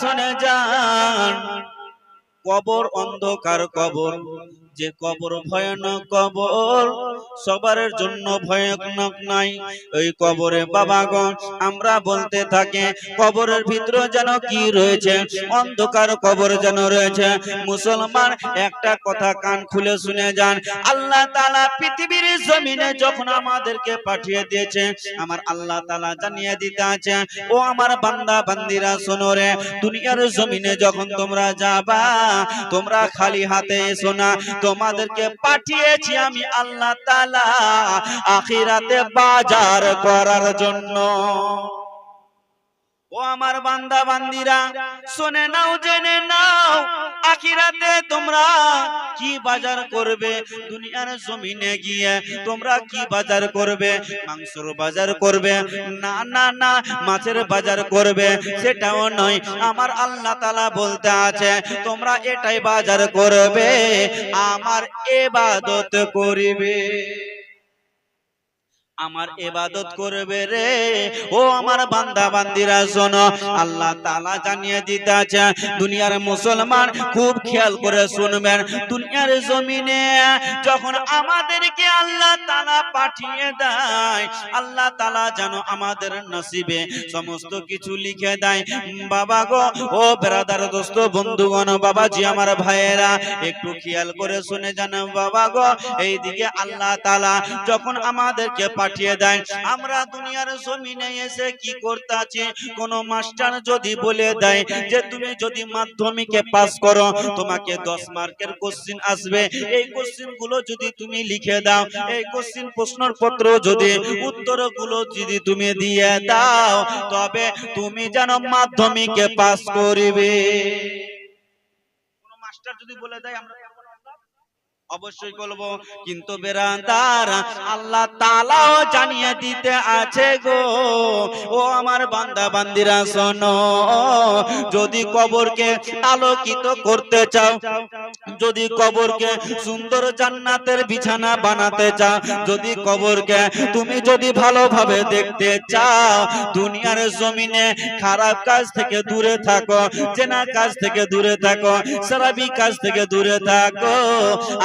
শুনে যান, কবর অন্ধকার কবর, যে কবর ভয়ানক কবর, সবার জন্য ভয়ানক নাই। ওই কবরে বাবাগণ আমরা বলতে থাকি কবরের ভিতরে যেন কি রয়েছে, অন্ধকার কবর যেন রয়েছে। মুসলমান একটা কথা কান খুলে শুনে যান, আল্লাহ তাআলা পৃথিবীর জমিনে যখন আমাদেরকে পাঠিয়ে দিয়েছে, আমার আল্লাহ তাআলা জানিয়ে দিতে আছে, ও আমার বান্দা বান্দিরা শোনো রে, দুনিয়ার জমিনে যখন তোমরা যাবা, তোমরা খালি হাতে এসো না, তোমাদেরকে পাঠিয়েছি আমি আল্লাহ তাআলা আখিরাতে বাজার করার জন্য। ও আমার বান্দা বান্দিরা শুনে নাও, জেনে নাও, আখিরাতে তোমরা কি বাজার করবে? দুনিয়ার জমিনে গিয়ে তোমরা কি বাজার করবে? মাংসের বাজার করবে? না না না, মাছের বাজার করবে? সেটাও নয়। আমার আল্লাহ তাআলা বলতে আছে, তোমরা এটাই বাজার করবে, আমার ইবাদত করিবে, আমার ইবাদত করবে রে। ও আমার বান্দা বান্দিরা শোনো, আল্লাহ তাআলা জানিয়ে দিতে আছে, দুনিয়ার মুসলমান খুব খেয়াল করে শুনবেন, দুনিয়ার জমিনে যখন আমাদেরকে আল্লাহ তাআলা পাঠিয়ে দেয়, আল্লাহ তাআলা যেন আমাদের নসিবে সমস্ত কিছু লিখে দেয়। বাবা গো, ও ব্রাদার, দোস্ত, বন্ধুগণ, বাবাজি, আমার ভাইয়েরা, একটু খেয়াল করে শুনে যান বাবা গো। এইদিকে আল্লাহ তাআলা যখন আমাদেরকে পাঠিয়ে দেয়, আমরা দুনিয়ার জমিনে এসে কি করতে আছি? কোন মাস্টার যদি বলে দেয় যে তুমি যদি মাধ্যমিকে পাস করো তোমাকে 10 মার্কের কোশ্চেন আসবে, এই কোশ্চেন গুলো যদি তুমি লিখে দাও, এই কোশ্চেন প্রশ্নের পত্র যদি উত্তরগুলো যদি তুমি দিয়ে দাও, তবে তুমি যেন মাধ্যমিকে পাস করিবে। কোন মাস্টার যদি বলে দেয় আমরা অবশ্যই বলবো, কিন্তু বেরাদার আল্লাহ তাআলাও জানিয়ে দিতে আছে গো, ও আমার বান্দা বান্দিরা শোনো, যদি কবরকে আলোকিত করতে চাও, যদি কবরকে সুন্দর জান্নাতের বিছানা বানাতে চাও, যদি কবরকে তুমি যদি ভালোভাবে দেখতে চাও, দুনিয়ার জমিনে খারাপ কাজ থেকে দূরে থাকো, জেনা কাজ থেকে দূরে থাকো, শরাবি কাজ থেকে দূরে থাকো,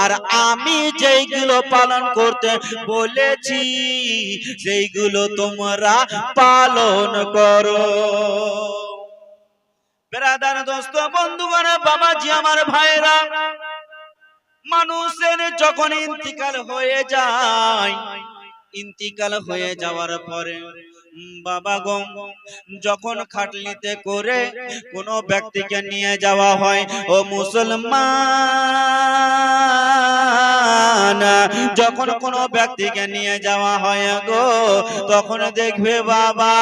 আর আমি যেইগুলো পালন করতে বলেছি সেইগুলো তোমরা পালন করো। ব্রাদার, দোস্ত, বন্ধুগণ, বাবাজি, আমার ভাইরা, মানুষের যখন ইন্তিকাল হয়ে যায়, ইন্তিকাল হয়ে যাওয়ার পরে বাবা গো, যখন খাটলিতে করে কোন ব্যক্তিকে নিয়ে যাওয়া হয়, ও মুসলমান, যখন কোন ব্যক্তিকে নিয়ে যাওয়া হয় গো, তখন দেখবে বাবা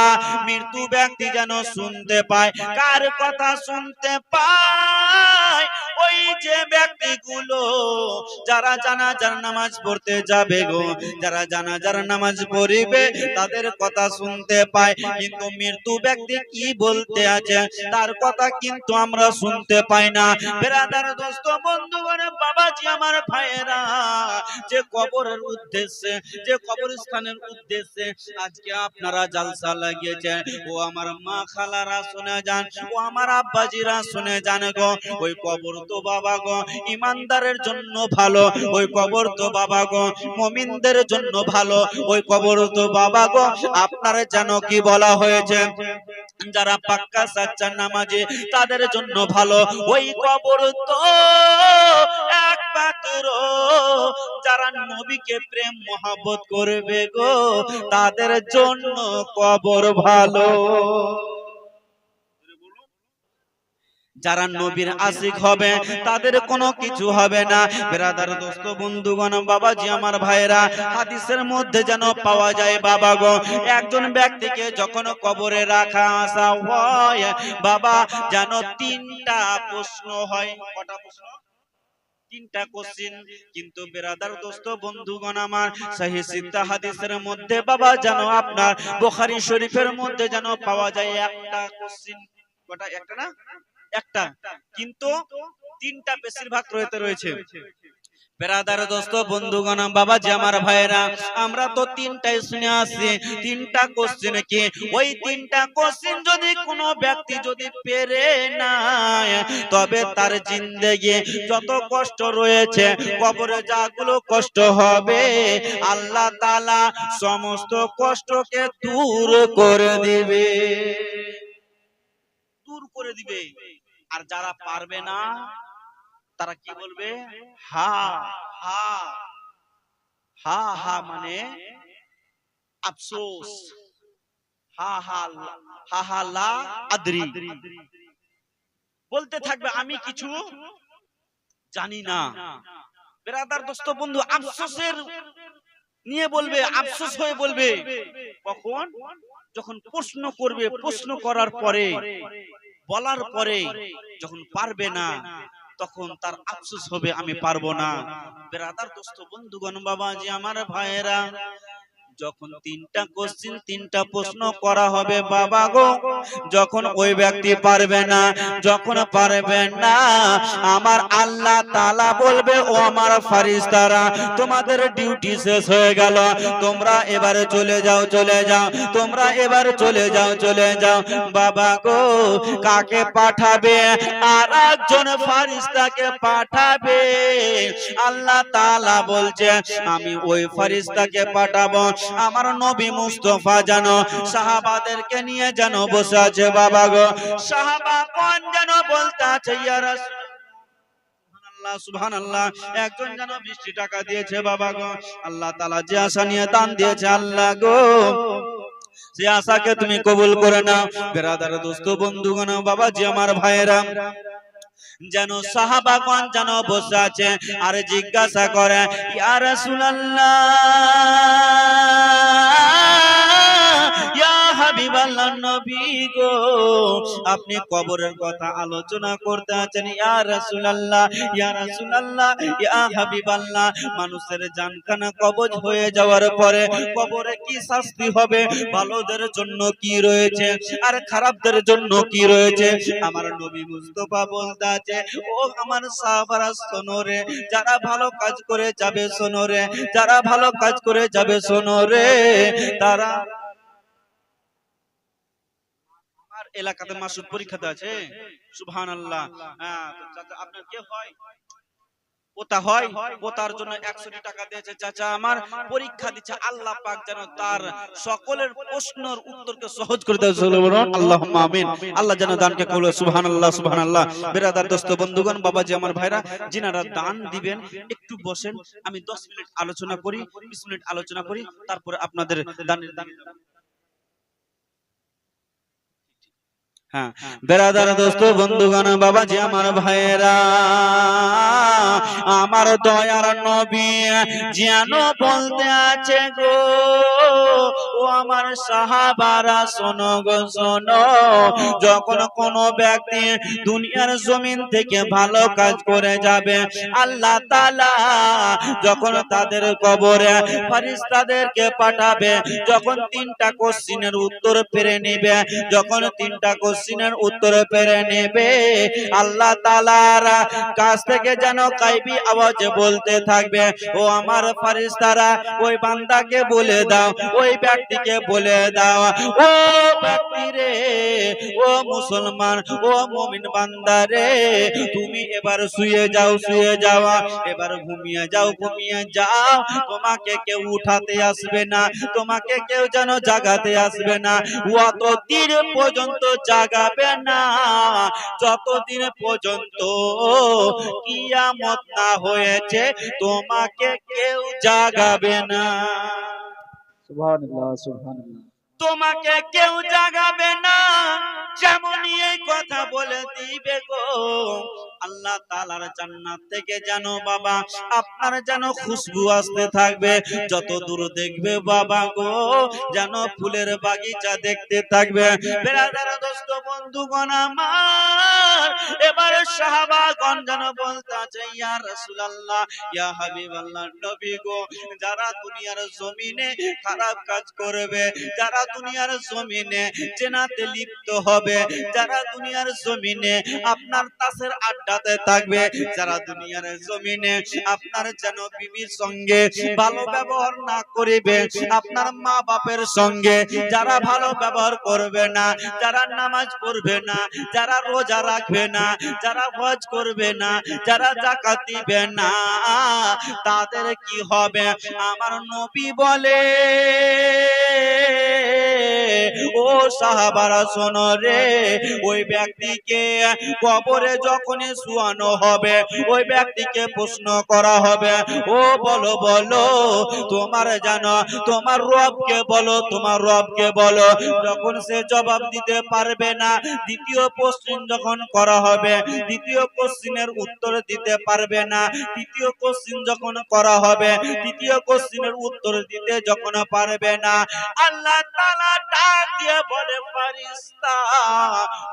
মৃত্যু ব্যক্তি যেন শুনতে পায়, কার কথা শুনতে পায়? ওই যে ব্যক্তিগুলো যারা জানাজার নামাজ পড়তে যাবে গো, যারা জানাজার নামাজ পড়িবে, তাদের কথা শুনতে পায়, কিন্তু মৃত্যু ব্যক্তি কি বলতে আছে তার কথা কিন্তু আমরা শুনতে পাই না। ব্রাদার, দোস্ত, বন্ধুগণ, বাবাজি, আমার ভাইয়েরা, যে কবরের উদ্দেশ্যে, যে কবরস্থানের উদ্দেশ্যে আজকে আপনারা জালসা লাগিয়েছেন, ও আমার মা খালারা শুনে যান, ও আমার আব্বাজিরা শুনে যান গো, ওই কবর তো বাবা গো ইমানদারের জন্য ভালো, ওই কবর তো বাবা গো মুমিনদের জন্য ভালো, ওই কবর তো বাবা গো আপনারা জানো কি বলা হয়েছে, যারা পাক্কা সাচ্চা নামাজি তাদের জন্য ভালো, ওই কবর তো একমাত্র যারা নবীকে প্রেম মহব্বত করবে গো, তাদের জন্য কবর ভালো। যারা নবীর আশিক হবে তাদের কোনো কিছু হবে না। ব্রাদার, দোস্ত, বন্ধুগণ, বাবাজি, আমার ভাইরা, হাদিসের মধ্যে যেন পাওয়া যায় বাবা গো, একজন ব্যক্তিকে যখন কবরে রাখা আসা হয় বাবা, যেন 3টা প্রশ্ন হয়। কটা প্রশ্ন? 3টা কোশ্চেন। কিন্তু ব্রাদার, দোস্ত, বন্ধুগণ আমার, সহিহ সিত্তা হাদিসের মধ্যে বাবা যেন আপনার বুখারী শরীফের মধ্যে যেন পাওয়া যায় একটা কোশ্চেন। কটা? একটা না, একটা, কিন্তু 3টা বেশিরভাগ রয়েছে। বেরাদার দোস্ত বন্ধুগণ বাবাজি আমার ভাইরা, আমরা তো তিনটাই শুনে আসছি, তিনটা কোশ্চেন কি, ওই তিনটা কোশ্চেন যদি কোনো ব্যক্তি যদি পেরে না, তবে তার জিন্দেগি যত কষ্ট রয়েছে, কবরে যাগুলো কষ্ট হবে, আল্লাহ তাআলা সমস্ত কষ্টকে দূর করে দিবে, দূর করে দিবে। আর যারা পারবে না তারা কি বলবে? হা হা হা হা, মানে আফসোস, হা হা হা হা লা আদরি, বলতে থাকবে আমি কিছু জানি না। বেরাদার দোস্ত বন্ধু, আফসোসের নিয়ে বলবে, আফসোস হয়ে বলবে কখন? যখন প্রশ্ন করবে, প্রশ্ন করার পরে, বলার পরে যখন পারবে না, তখন তার আফসোস হবে আমি পারবো না। বেরাদার দোস্ত বন্ধুগণ বাবাজি আমার ভাইয়েরা, যখন তিনটা কোশ্চেন, তিনটা প্রশ্ন করা হবে বাবা গো, যখন ওই ব্যক্তি পারবে না, যখন পারবে না, আমার আল্লাহ তাআলা বলবে ও আমার ফেরেশতারা, তোমাদের ডিউটি শেষ হয়ে গেল, তোমরা এবারে চলে যাও, চলে যাও, তোমরা এবার চলে যাও, চলে যাও। বাবা গো, কাকে পাঠাবে? আর একজন ফেরেশতাকে পাঠাবে। আল্লাহ তাআলা বলছে আমি ওই ফেরেশতাকে পাঠাবো, আমার নবী মুস্তাফা যেন সাহাবাদেরকে নিয়ে যেন বসে আছে বাবা গো, সাহাবা কোন যেন বলতে আছে ইয়া রাসূলুল্লাহ, সুবহানাল্লাহ, একজন যেন 20 টাকা দিয়েছে বাবা গো, আল্লাহ তাআলা যে আশা নিয়ে দান দিয়েছে আল্লাহ গো, সে আশাকে তুমি কবুল করে নাও। বেরাদার দোস্ত বন্ধুগণ বাবাজি আমার ভাইয়েরা, যেন সাহাবাগণ যেন বসে আছে আর জিজ্ঞাসা করে ইয়া রাসূলুল্লাহ, ইয়া হাবিবাল্লাহ, নবী গো, আপনি কবরের কথা আলোচনা করতে আছেন, ইয়া রাসূলুল্লাহ, ইয়া রাসূলুল্লাহ, ইয়া হাবিবাল্লাহ, মানুষের জানখানা কবজ হয়ে যাওয়ার পরে কবরে কি শাস্তি হবে, ভালোদের জন্য কি রয়েছে আর খারাপদের জন্য কি রয়েছে? আমার নবী মুস্তাফা বলতে আছে ও আমার সাহাবারা শোনো রে, যারা ভালো কাজ করে যাবে শোনো রে, যারা ভালো কাজ করে যাবে শোনো রে, তারা আমার এলাকাতে মাসুদ পরীক্ষাতে আছে, সুবহানাল্লাহ। হ্যাঁ, আপনার কে হয়? পোতা হয়, পোতার জন্য 100 টাকা দিয়েছে চাচা, আমার পরীক্ষা দিচ্ছে, আল্লাহ পাক যেন তার সকলের প্রশ্নের উত্তরকে সহজ করে দেয়, বলুন আল্লাহুম্মা আমিন। আল্লাহ যেন দানকে কবুল করে, সুবহানাল্লাহ, সুবহানাল্লাহ। বেরাদার দোস্ত বন্ধুগণ বাবাজি আমার ভাইরা, যিনারা দান দিবেন একটু বসেন, আমি 10 মিনিট আলোচনা করি, 20 মিনিট আলোচনা করি, তারপরে আপনাদের দানের দান। হ্যাঁ, বেরাদার দোস্ত বন্ধুগণ বাবাজি আমার ভাইয়েরা, আমার দয়ার নবী যেন বলতে আছে গো, ও আমার সাহাবারা শোনো গো শোনো, যখন কোন ব্যক্তি দুনিয়ার জমিন থেকে ভালো কাজ করে যাবে, আল্লাহ তাআলা যখন তাদের কবরে ফেরেশতাদেরকে পাঠাবে, যখন তিনটা কোশ্চেনের উত্তর পেরে নেবে, যখন তিনটা কোশ্চেনের উত্তর পেরে নেবে, আল্লাহ তাআলার কাছ থেকে যেন গায়বী আওয়াজে বলতে থাকবে ও আমার ফেরেশতারা, ওই বান্দাকে বলে দাও, ওই ব্যক্তিকে বলে দাও, ও ব্যক্তি রে, ও মুসলমান, ও মুমিন বান্দা রে, তুমি এবার শুয়ে যাও, শুয়ে যাও, এবার ঘুমিয়ে যাও, ঘুমিয়ে যাও, তোমাকে কেউ উঠাতে আসবে না, তোমাকে কেউ যেন জাগাতে আসবে না, অতদিন পর্যন্ত জাগাবে না যতদিন পর্যন্ত কিয়ামত না হয়েছে, তোমাকে কেউ জাগাবে না, সুবহানাল্লাহ, সুবহানাল্লাহ। তোমাকে কেউ জাগাবে না। যেমনই এই কথা বলে দিবে গো, আল্লাহ তাআলার জান্নাত থেকে যেন বাবা আপনার যেন খুশবু আসতে থাকবে, যত দূর দেখবে বাবা গো যেন ফুলের বাগিচা দেখতে থাকবে। বেরাদার দোস্ত বন্ধুগণ আমার, এ এবার সাহাবাগণ যেন বলতেছে ইয়া রাসূলুল্লাহ ইয়া হাবিবাল্লাহ নবী গো, যারা দুনিয়ার জমিনে খারাপ কাজ করবে, যারা দুনিয়ার জমিনে জেনাতে লিপ্ত হবে, যারা দুনিয়ার জমিনে আপনার তাসের আড্ডাতে থাকবে, যারা দুনিয়ার জমিনে আপনার যেন বিবির সঙ্গে ভালো ব্যবহার না করিবে, আপনার মা বাপের সঙ্গে যারা ভালো ব্যবহার করবে না, যারা নামাজ পড়বে না, যারা রোজা রাখবে না, যারা হজ করবে না, যারা যাকাত দিবে না, তাদের কি হবে? আমার নবী বলে ও সাহাবারা শোনো রে, ওই ব্যক্তিকে কবরে যখনই শুয়ানো হবে, ওই ব্যক্তিকে প্রশ্ন করা হবে, ও বলো বলো তোমার জানো তোমার রবকে বলো, তোমার রবকে বলো। যখন সে জবাব দিতে পারবে না, দ্বিতীয় কোশ্চেন যখন করা হবে, দ্বিতীয় কোশ্চেনের উত্তর দিতে পারবে না, তৃতীয় কোশ্চেন যখন করা হবে, তৃতীয় কোশ্চেনের উত্তর দিতে যখন পারবে না, আল্লাহ তাআলা ডাক দিয়ে বলে ফেরেশতা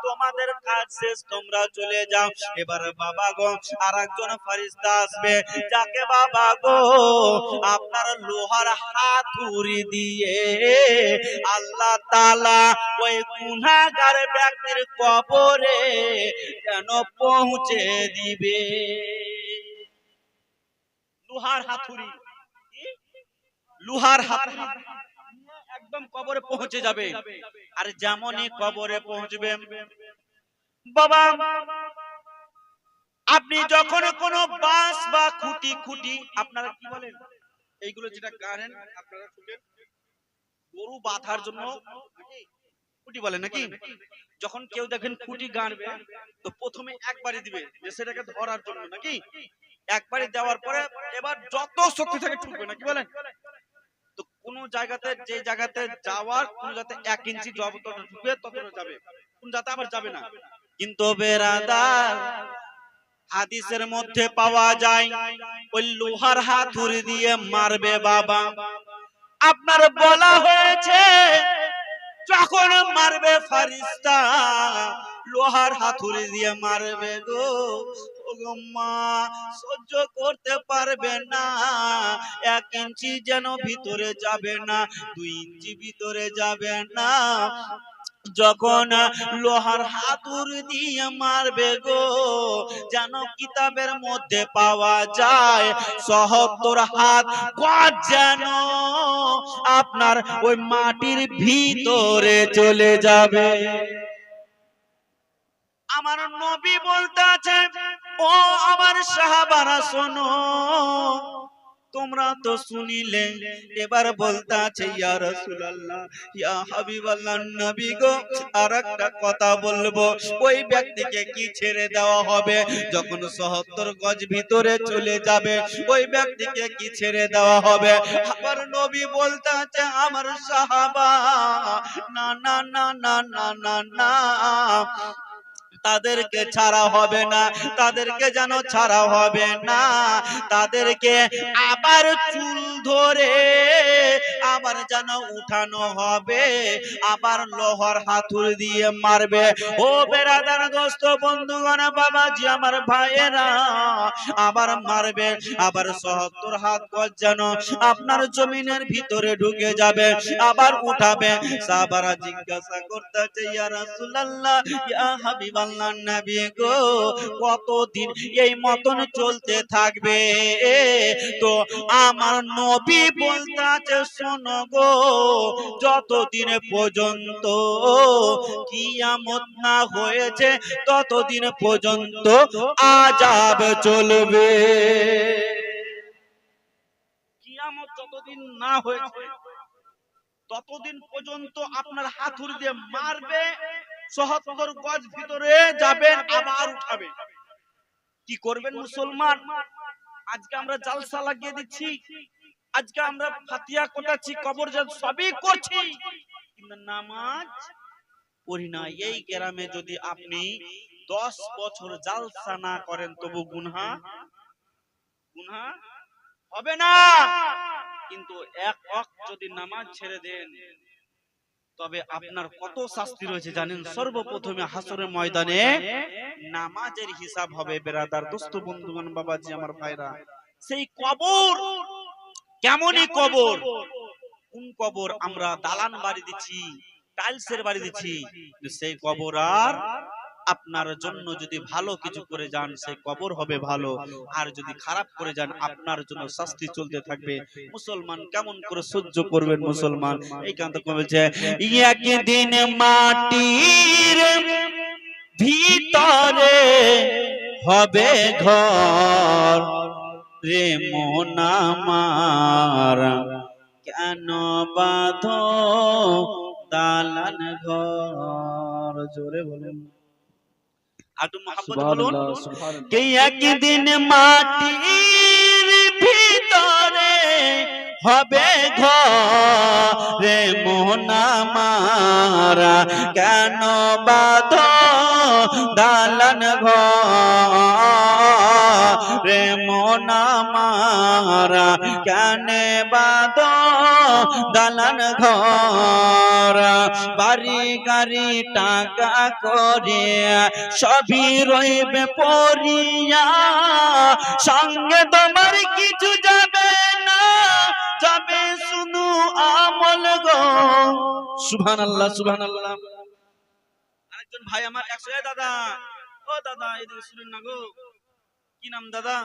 তোমাদের কাজ শেষ, তোমরা চলে যাও। এবার বাবা গো আরেকজন ফেরেশতা আসবে, যাকে বাবা গো আপনার লোহার হাতুড়ি দিয়ে আল্লাহ তাআলা ওই গুনাহগার ব্যক্তির কবরে যেন পৌঁছে দিবে। লোহার হাতুড়ি, লোহার হাতুড়ি একদম কবরে পৌঁছে যাবে। আর যেমনই কবরে পৌঁছবে বাবা, আপনি যখন কোনো বাঁশ বা খুঁটি আপনারা কি বলেন এইগুলো যেটা গাড়েন আপনারা শুনেন, গরু বাঁধার জন্য খুঁটি বলেন নাকি? যখন কেউ দেখেন খুঁটি গাড়বে তো প্রথমে একবারই দিবে, যে সেটাকে ধরার জন্য নাকি? একবারই দেওয়ার পরে এবার যত শক্তি থাকে ঠুকবে নাকি বলেন? তো কোন জায়গাতে, যে জায়গাতে যাওয়ার কোন যাতে 1 ইঞ্চি যতটা ঢুকবে ততটা যাবে, কোন যাতে আবার যাবে না। কিন্তু বেরাদার হাদিসের মধ্যে পাওয়া যায় ওই লোহার হাতুড়ি দিয়ে মারবে বাবা। আপনার বলা হয়েছে যখন মারবে ফেরেশতা লোহার হাতুড়ি দিয়ে মারবে গো, ওগো মা সহ্য করতে পারবে না, 1 ইঞ্চি যেন ভিতরে যাবে না, 2 ইঞ্চি ভিতরে যাবে না। যখন লোহার হাতুড়ি দিয়ে মারবে গো, যেন কিতাবের মধ্যে পাওয়া যায় ৭০ হাত গজ যেন আপনার ওই মাটির ভিতরে চলে যাবে। আমার নবী বলতে আছে ও আমার সাহাবারা শোনো, তোমরা তো শুনিলে, এবার বলতে আছে ইয়া রাসূলুল্লাহ ইয়া হাবিবাল্লাহ নবী গো আরেকটা কথা বলবো, ওই ব্যক্তিকে কি ছেড়ে দেওয়া হবে যখন ৭০ গজ ভিতরে চলে যাবে? ওই ব্যক্তিকে কি ছেড়ে দেওয়া হবে? আবার নবী বলতে আছে আমার সাহাবা না না না না না না না, তাদেরকে ছাড়া হবে না, তাদেরকে যেন ছাড়া হবে না, তাদেরকে আবার চুল ধরে আবার যেন উঠানো হবে, আবার লোহার হাতুড়ি দিয়ে মারবে। ও বেরাদার দোস্ত বন্ধুগণ বাবাজি আমার ভাইয়েরা, আবার মারবে, আবার ৭০ হাত গজ যেন আপনার জমিনের ভিতরে ঢুকে যাবে, আবার উঠাবে। সাহাবারা জিজ্ঞাসা করতেছে ইয়া রাসূলুল্লাহ ইয়া হাবিবাল্লাহ নবী গো কতদিন এই মতন চলতে থাকবে? তো আমার নবী বলতেছে শোনো গো, যতদিন পর্যন্ত কিয়ামত না হয়েছে ততদিন পর্যন্ত আযাব চলবে। কিয়ামত যতদিন না হয়েছে ততদিন পর্যন্ত আপনার হাতুড়ি দিয়ে মারবে, ৭০ গজ ভিতরে যাবেন, আবার উঠাবে। কি করবেন মুসলমান? আজকে আমরা জালসা লাগিয়ে দিচ্ছি, আজকে আমরা ফাতিহা কোটাচ্ছি, কবর সবই করছি, কিন্তু নামাজ পড়ি না। এই গ্রামে যদি আপনি 10 বছর জালসা না করেন তবু গুনাহ হবে না, কিন্তু 1 ওয়াক্ত যদি নামাজ ছেড়ে দেন তবে আপনার কত শাস্তি রয়েছে জানেন? সর্বপ্রথমে হাসরের ময়দানে নামাজের হিসাব হবে বেরাদার, দোস্ত, বন্ধুগণ, বাবাজি, আমার ভাইরা। সেই কবর কেমনই কবর, কোন কবর? আমরা দালান বাড়ি দিচ্ছি, টাইলসের বাড়ি দিচ্ছি, সেই কবর আর আপনার জন্য যদি ভালো কিছু করে যান সেই কবর হবে ভালো, আর যদি খারাপ করে যান আপনার জন্য শাস্তি চলতে থাকবে। মুসলমান কেমন করে সহ্য করবেন? মুসলমান এই কান্ত বলছে, একদিন মাটির ভিতরে হবে ঘর রে মন আমার, কেন বাঁধো দালান ঘর? জোরে বলুন, একটু মহব্বত বলুন। সুবহানাল্লাহ, সুবহানাল্লাহ। কে একদিন মাটির ভিতরে হবে ঘরে মন আমার, কেন বাঁধো দালান ঘরে মন আমার, কেন বাঁধো দালান ঘর? বাড়ি গাড়ি টাকা করে সবই রইবে পরিয়া, সঙ্গে তোমার কিছু যাবে না, যাবে শুধু আমল গো। সুবহানাল্লাহ, সুবহানাল্লাহ। আরেকজন ভাই আমার 100, দাদা, ও দাদা এদিকে শুনেন না গো। কি নাম দাদা?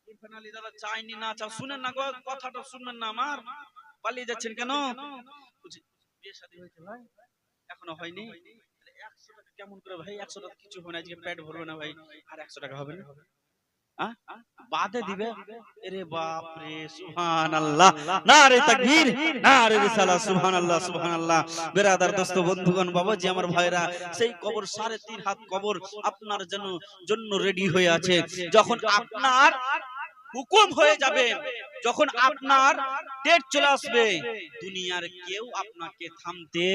ইরফান আলী দাদা। চাইনি না, চাও শুনেন না গো, কথাটা শুনবেন না আমার? পালিয়ে যাচ্ছেন কেন? বিয়ে শাদী হয়েছে ভাই? এখনো হয়নি? 100 টাকা কেমন করে ভাই? 100 টাকা কিছু হবে না, আজকে পেট ভরবে না ভাই। আর 100 টাকা হবে না? বাদে দিবে? আরে বাপ রে, সুবহানাল্লাহ, নারে তাকবীর, নারে রিসালাত, সুবহানাল্লাহ, সুবহানাল্লাহ। বেরাদার, দোস্ত, বন্ধুগণ, বাবাজি, আমার ভাইরা, সেই কবর 3.5 হাত কবর আপনার জন্য রেডি হয়ে আছে। যখন আপনার হুকুম হয়ে যাবে, যখন আপনার ডেট চলে আসবে, দুনিয়ার কেউ আপনাকে থামতে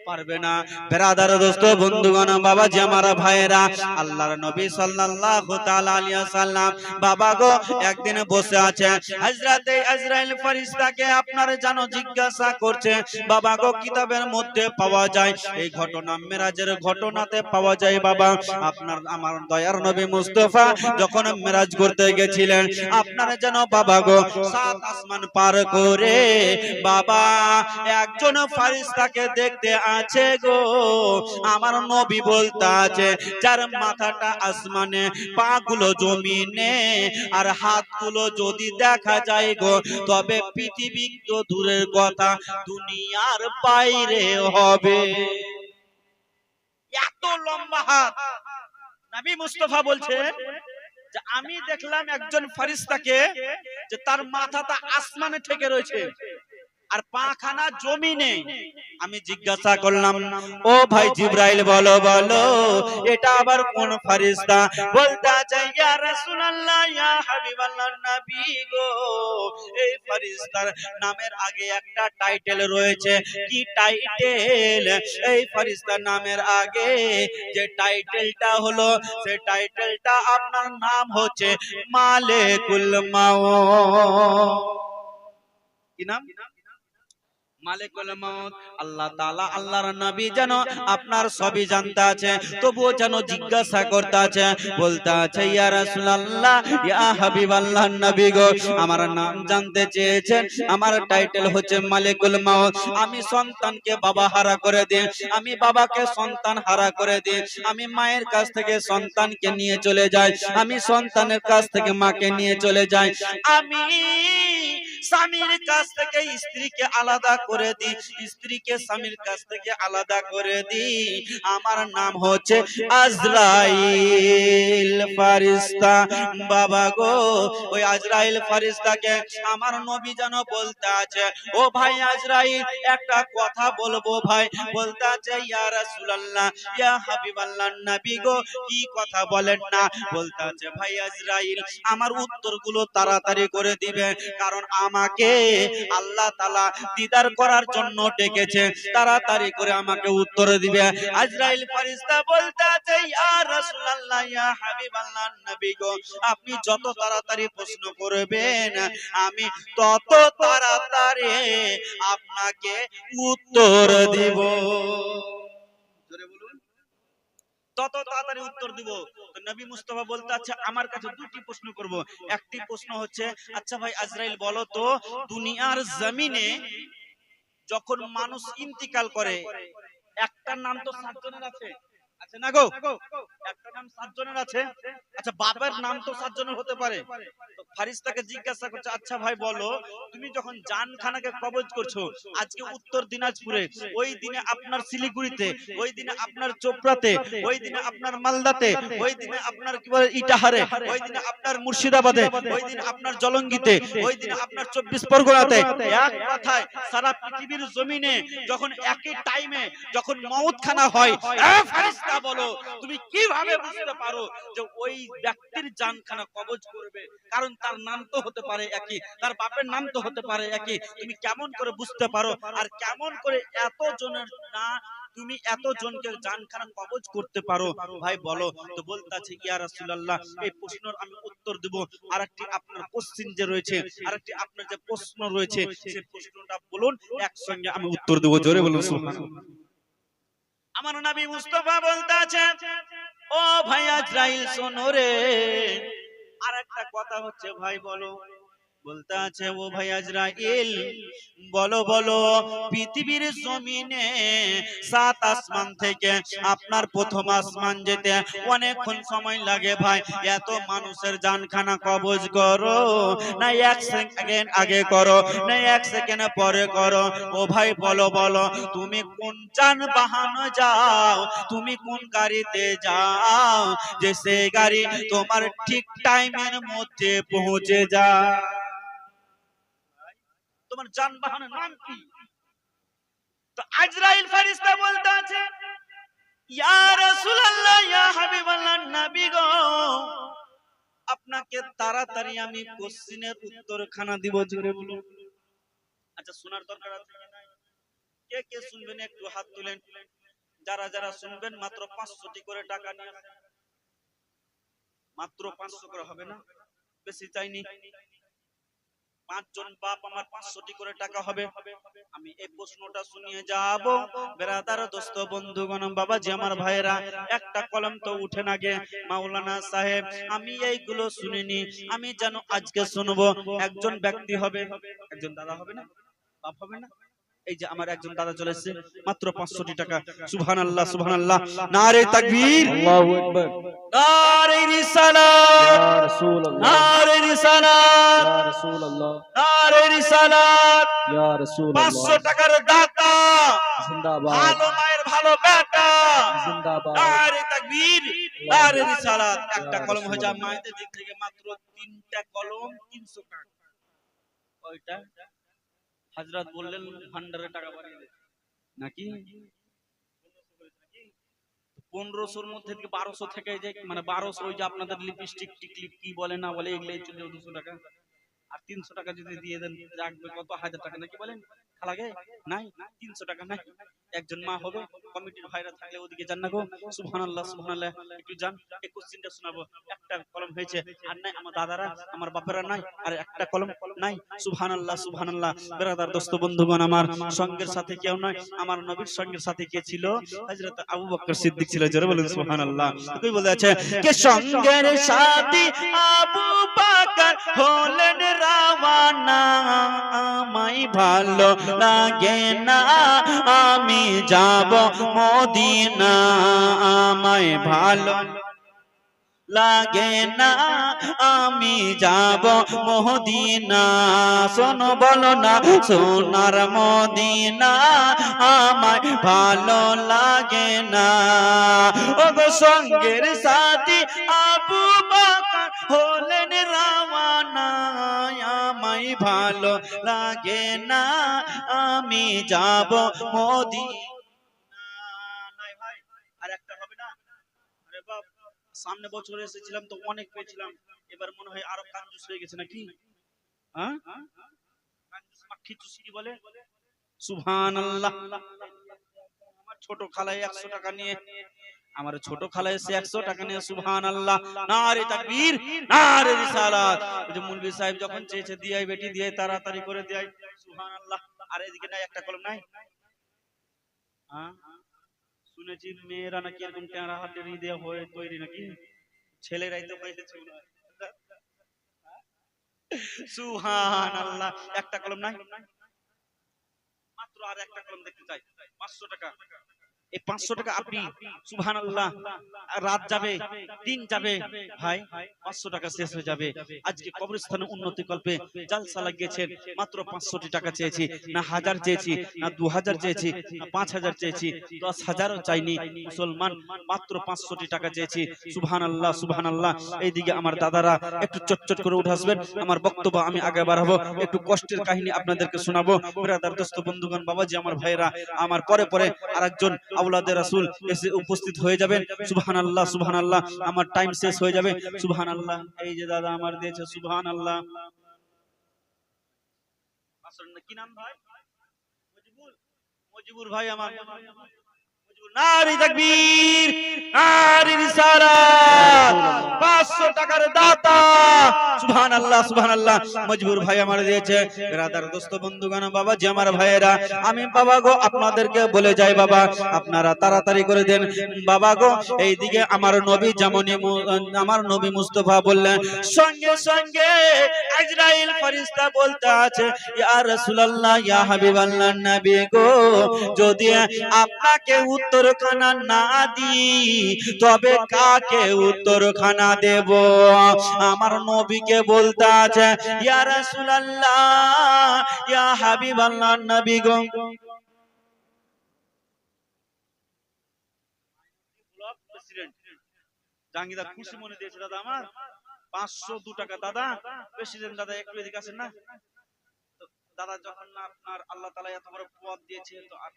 পারবে না। বেরাদার, দোস্ত, বন্ধুগণ, বাবাজি, আমার ভাইয়েরা, আল্লাহর নবী সাল্লাল্লাহু তাআলা আলাইহি ওয়াসাল্লাম বাবা গো একদিন বসে আছে, হযরতে আজরাইল ফেরেশতাকে আপনার জানো জিজ্ঞাসা করছে, বাবা গো কিতাবের মধ্যে পাওয়া যায়, এই ঘটনা মেরাজের ঘটনাতে পাওয়া যায় বাবা, আপনার আমার দয়ার নবী মুস্তাফা যখন মেরাজ করতে গেছিলেন, আপনারা যেন বাবা গো 7 আসমান পার করে বাবা একজন ফেরেশতাকে দেখতে আছে গো। আমার নবী বলতে আছে, যার মাথাটা আসমানে, পা গুলো জমিনে, আর হাতগুলো যদি দেখা যায় গো, তবে পৃথিবী তো দূরের কথা, দুনিয়ার বাইরে হবে। এত লম্বা হাত। নবী মুস্তাফা বলছেন যে আমি দেখলাম একজন ফেরেশতাকে, যে তার মাথাটা আসমানে থেকে রয়েছে আর পাখানা জমিনে। আমি জিজ্ঞাসা করলাম, ও ভাই জিবরাইল, বলো বলো এটা আবার কোন ফেরেশতা? বলতে আছে, ইয়া রাসূলুল্লাহ, ইয়া হাবিবাল্লাহ, নবী গো, এই ফেরেশতার নামের আগে একটা টাইটেল রয়েছে। কি টাইটেল? এই ফেরেশতার নামের আগে যে টাইটেলটা হলো, সেই টাইটেলটা আপনার নাম হচ্ছে মালিকুল মাউত। কি নাম? মালিকুল মাউত। আল্লাহ তাআলা, আল্লাহর নবী যেন আপনার সবই জানতে আছে, তবুও যেন জিজ্ঞাসা করতে আছে, বলতে আছে, ইয়া রাসূলুল্লাহ, ইয়া হাবিবাল্লাহ, নবী গো, আমার নাম জানতে চেয়েছেন, আমার টাইটেল হচ্ছে মালিকুল মাউত। আমি সন্তানকে বাবা হারা করে দিই, আমি বাবাকে সন্তান হারা করে দিই, আমি মায়ের কাছ থেকে সন্তানকে নিয়ে চলে যাই, আমি সন্তানের কাছ থেকে মাকে নিয়ে চলে যাই, আমি স্বামীর কাছ থেকে স্ত্রীকে আলাদা করে দিই, স্ত্রীকে স্বামীর কাছ থেকে আলাদা করে দিই। আমার নাম হচ্ছে আজরাইল ফেরেশতা। বাবা গো, ওই আজরাইল ফেরেশতাকে আমার নবী যেন বলতে আছে, ও ভাই আজরাইল, একটা কথা বলবো ভাই। বলতে আছে, ইয়া রাসূলুল্লাহ, ইয়া হাবিবাল্লাহ, নবী গো, কি কথা বলেন না? বলতে আছে, ভাই আজরাইল, আমার উত্তরগুলো তাড়াতাড়ি করে দিবেন, কারণ আমাকে আল্লাহ তাআলা দিদার করার জন্য ডেকেছে, তাড়াতাড়ি করে আমাকে উত্তর দিবে। আজরাইল ফেরেশতা বলতে আছে, ইয়া রাসূলুল্লাহ, ইয়া হাবিবাল্লাহ, নবী গো, আপনি যত তাড়াতাড়ি প্রশ্ন করবেন আমি তত তাড়াতাড়ি আপনাকে উত্তর দিব। জোরে বলুন, তত তাড়াতাড়ি উত্তর দিব। তো নবী মুস্তাফা বলতে আছে, আমার কাছে দুটি প্রশ্ন করব। একটি প্রশ্ন হচ্ছে, আচ্ছা ভাই আজরাইল বলো তো, দুনিয়ার জমিনে যখন মানুষ ইন্তিকাল করে, একটা নাম তো 7 জনের আছে, আছে না গো? একটা নাম 7 জনের আছে। আচ্ছা বাবার নাম তো 7 জনের হতে পারে। তো ফারিস্তাকে জিজ্ঞাসা করছে, আচ্ছা ভাই বলো, তুমি যখন জানখানাকে কবজ করছো, আজকে উত্তর দিনাজপুরে, ওই দিনে আপনার শিলিগুড়িতে, ওই দিনে আপনার চোপড়াতে, ওই দিনে আপনার মালদাতে, ওই দিনে আপনার কি বলে ইটাহারে, ওই দিনে আপনার মুর্শিদাবাদে, ওই দিনে আপনার জলঙ্গিতে, ওই দিনে আপনার 24 পরগনাতে, এক কথায় সারা পৃথিবীর জমিনে যখন একই টাইমে যখন মওতখানা হয়, ফারিস্তা বলো তুমি কিভাবে বুঝতে পারো যে ওই ব্যক্তির জানখানা কবজ করবে? কারণ তার নাম তো হতে পারে একই, তার বাপের নাম তো হতে পারে একই, তুমি কেমন করে বুঝতে পারো? আর কেমন করে এত জনের না তুমি এত জনকে জানখানা কবজ করতে পারো ভাই বলো? তো বলতে আছে, ইয়া রাসূলুল্লাহ, এই প্রশ্নের আমি উত্তর দেব। আরেকটি আপনার কোশ্চেন যে রয়েছে, আরেকটি আপনার যে প্রশ্ন রয়েছে, সেই প্রশ্নটা বলুন, একসঙ্গে আমি উত্তর দেব। জোরে বলুন সুবহানাল্লাহ। আমার নবী মুস্তাফা বলতে আছে, ও ভাই আজরাইল শোনো রে, আর একটা কথা হচ্ছে ভাই বলো। বলতে আছে, ও ভাই আজরাইল বলো বলো, পৃথিবীর জমিনে 7 আসমান থেকে আপনার প্রথম আসমান যেতে অনেকক্ষণ সময় লাগে ভাই, এত মানুষের জানখানা কবজ করো না 1 সেকেন্ড আগে করো না 1 সেকেন্ড পরে করো? ও ভাই বলো বলো, তুমি কোন যানবাহনে যাও, তুমি কোন গাড়িতে যাও, যে সেই গাড়ি তোমার ঠিক টাইমের মধ্যে পৌঁছে যায়? তোমার যানবাহনের নাম কি? তো আজরাইল ফেরেশতা বলতে আছে, ইয়া রাসূলুল্লাহ, ইয়া হাবিবাল্লাহ, নবী গো, আপনাকে তাড়াতাড়ি আমি কোশ্চেনের উত্তরখানা দিব। জোরে বলুন। আচ্ছা শোনার দরকার আছে কি নাই? কে কে শুনবেন একটু হাত তুলেন। যারা যারা শুনবেন মাত্র 500টি করে টাকা নিয়ে আসেন। মাত্র 500 করে হবে না, বেশি চাইনি। 5 জন বাপ আমার 500টি করে টাকা হবে। আমি এই প্রশ্নটা শুনিয়ে যাব। ব্রাদার, দোস্ত, বন্ধুগণ, বাবাজি, আমার ভাইরা, একটা কলম তো উঠে না গে মাওলানা সাহেব, আমি এইগুলো শুনিনি। আমি জানো আজকে শুনবো। একজন ব্যক্তি হবে, একজন দাদা হবে না, বাপ হবে না। এই যে আমার একজন দাদা চলে এসেছে, মাত্র 500টি টাকা। সুবহানাল্লাহ, সুবহানাল্লাহ, নারে তাকবীর, আল্লাহু আকবার, নারে রিসালাত, ইয়া রাসূলুল্লাহ, নারে রিসালাত, ইয়া রাসূলুল্লাহ, নারে রিসালাত। ইয়া রাসূলুল্লাহ, 500 টাকার দাতা, জিন্দাবাদ, ভালো মায়ের ভালো বেটা, জিন্দাবাদ, নারে তাকবীর, নারে রিসালাত। একটা কলম হয়ে যায় মায়েদের দিক থেকে মাত্র 3টা কলম 300 টাকা। কয়টা? হযরত বললেন ভান্ডারে টাকা বাড়িয়ে দে নাকি 1500-র মধ্যে থেকে 1200 থেকে যায়, মানে 1200 ওই যে আপনাদের লিপস্টিক টিকলিপ কি বলে না বলে, এগুলাই চলে 200 টাকা। আর 300 টাকা যদি দিয়ে দেন রাখবে কত? 1000 টাকা নাকি বলেন? খালাগে নাই 300 টাকা নাই। একজন মা হবে, কমিটির ভাইরা থাকলে ওদিকে যান না গো। সুবহানাল্লাহ, সুবহানাল্লাহ, একটু যান। এই কোশ্চেনটা শোনাবো। একটা কলম হয়েছে, আর নাই আমার দাদারা, আমার বাপেরা নাই, আর একটা কলম নাই। সুবহানাল্লাহ, সুবহানাল্লাহ। ব্রাদার, দোস্ত, বন্ধুগণ, আমার সঙ্গের সাথে কেউ নয়, আমার নবীর সঙ্গের সাথে কে ছিল? হযরত আবু বকর সিদ্দিক ছিল। জোরে বলুন সুবহানাল্লাহ। কই বলে আছে, কে সঙ্গের সাথী আবু বকর হলেন রাওয়ানা, আমায় ভালো লাগে না আমি যাব মদিনা, আমায় ভালো লাগে না আমি যাব মদিনা। শোনো বলো না সোনার মদিনা, আমায় ভালো লাগে না। ও গো সঙ্গের সাথী আবু বকর হলেন রাওয়ানা, আমায় ভালো লাগে না আমি যাব মদিনা। নাই ভাই, আর একটা হবে না? আরে বাপ, সামনে বছর এসেছিলাম তো অনেক পেয়েছিলাম, এবার মনে হয় আরো কাঞ্জুস হয়ে গেছে নাকি? হ্যাঁ, কাঞ্জুস মাখি চুষি বলে। সুবহানাল্লাহ। আমার ছোট খালায় 100 টাকা নিয়ে, আমার ছোট খালা এসে 100 টাকা নিয়ে সুবহানাল্লাহ, নারে তাকবীর, নারে রিসালাত। ওই যে মুলবি সাহেব যখন চেয়েছে দিয়াই বেটি দিয়ে তাড়াতাড়ি করে দিয়াই, সুবহানাল্লাহ। আর এদিকে নাই, একটা কলম নাই। হ্যাঁ, শুনেছি মেয়েরা নাকি এরকম টেঁড়া হাতের দিয়ে হয়ে তৈরি নাকি, ছেলেরাই তো হয়েছে। সুবহানাল্লাহ। একটা কলম নাই, মাত্র আর একটা কলম দেখতে চাই। 500 টাকা। এই 500 টাকা আপনি সুবহানাল্লাহ, রাত যাবে, দিন যাবে ভাই, 500 টাকা শেষ হয়ে যাবে। আজকে কবরস্থানে উন্নতি কল্পে জালসা লাগিয়েছেন, মাত্র 500 টাকা চেয়েছি, না 1000 চেয়েছি, না 2000 চেয়েছি, না 5000 চেয়েছি, 10,000ও চাইনি মুসলমান, মাত্র 500 টাকা চেয়েছি। সুবহানাল্লাহ, সুবহানাল্লাহ। এইদিকে আমার দাদারা একটু চটচট করে উঠে আসবেন, আমার বক্তব্য আমি আগে বাড়াবো, একটু কষ্টের কাহিনী আপনাদেরকে শোনাবো। ব্রাদার, দোস্ত, বন্ধুগণ, বাবাজি, আমার ভাইরা, আমার পরে পরে আরেকজন আওলাদে রাসূল এসে উপস্থিত হয়ে যাবেন। সুবহানাল্লাহ, সুবহানাল্লাহ। আমার টাইম শেষ হয়ে যাবে। সুবহানাল্লাহ। এই যে দাদা আমার দিয়েছে, সুবহানাল্লাহ। কি নাম ভাই? মুজিবুর ভাই আমার। নারে তাকবীর, নারে রিসালাত। 500 টাকার দাতা, সুবহানাল্লাহ, সুবহানাল্লাহ। মজবুর ভাই আমার দিয়েছে। ব্রাদার, দোস্ত, বন্ধুগণ, বাবাজি, আমার ভাইয়েরা, আমি বাবা গো আপনাদেরকে বলে যাই, বাবা আপনারা তাড়াতাড়ি করে দেন। বাবা গো, এইদিকে আমার নবী যেমনই আমার নবী মুস্তাফা বললেন, সঙ্গে সঙ্গে আজরাইল ফেরেশতা বলতে আছে, ইয়া রাসূলুল্লাহ, ইয়া হাবিবাল্লাহ, নবী গো, যদি আপনাকে উত্তরখানা না দিই তবে কাকে উত্তরখানা দেব? আমার নবীকে বলতে আছে, ইয়া রাসূলুল্লাহ, ইয়া হাবিবাল্লাহ, নবী গো। জাঙ্গিদা খুশি মনে দিয়েছে দাদা আমার, 502 টাকা। দাদা প্রেসিডেন্ট দাদা, একটু এদিকে আসেন না দাদা। যখন না আপনার আল্লাহ তাআলা এত বড় পদ দিয়েছে, তো আর